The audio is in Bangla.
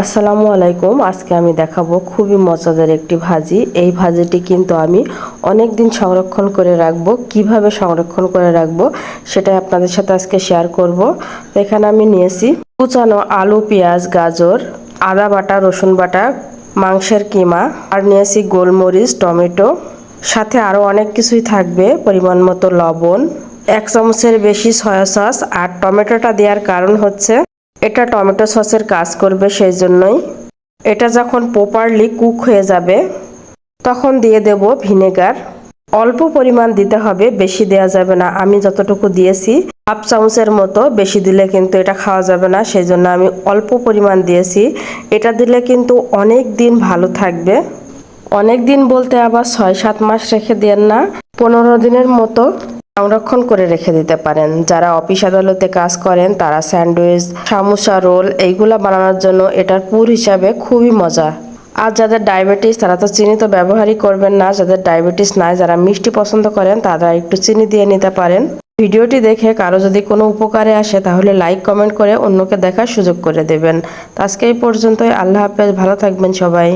আসসালামু আলাইকুম। আজকে আমি দেখাবো খুবই মজাদার একটি ভাজি। এই ভাজিটি কিন্তু আমি অনেক দিন সংরক্ষণ করে রাখবো। কিভাবে সংরক্ষণ করে রাখবো সেটাই আপনাদের সাথে আজকে শেয়ার করব। এখানে আমি নিয়েছি কুচানো আলু, পেঁয়াজ, গাজর, আদা বাটা, রসুন বাটা, মাংসের কিমা, আর নিয়েছি গোলমরিচ, টমেটো, সাথে আরও অনেক কিছুই থাকবে, পরিমাণ মতো লবণ, 1 চামচের বেশি সয়া সস। আর টমেটোটা দেওয়ার কারণ হচ্ছে এটা টমেটো সসের কাজ করবে, সেই জন্যই। এটা যখন প্রপারলি কুক হয়ে যাবে তখন দিয়ে দেব ভিনেগার। অল্প পরিমাণ দিতে হবে, বেশি দেওয়া যাবে না। আমি যতটুকু দিয়েছি 1/2 চামচের মতো, বেশি দিলে কিন্তু এটা খাওয়া যাবে না, সেই জন্য আমি অল্প পরিমাণ দিয়েছি। এটা দিলে কিন্তু অনেক দিন ভালো থাকবে। অনেক দিন বলতে আবার 6-7 মাস রেখে দেন না, 15 দিনের মতো সংরক্ষণ করে রেখে দিতে পারেন। যারা অফিস আদালতে কাজ করেন তারা স্যান্ডউইচ, সামোসা, রোল এইগুলা বানানোর জন্য এটার পুর হিসাবে খুবই মজা। আর যাদের ডায়াবেটিস তারা তো চিনি তো ব্যবহারই করবেন না। যাদের ডায়াবেটিস নাই, যারা মিষ্টি পছন্দ করেন তারা একটু চিনি দিয়ে নিতে পারেন। ভিডিওটি দেখে কারো যদি কোনো উপকারে আসে তাহলে লাইক, কমেন্ট করে অন্যকে দেখার সুযোগ করে দেবেন। আজকে এই পর্যন্তই। আল্লাহ হাফেজ, ভালো থাকবেন সবাই।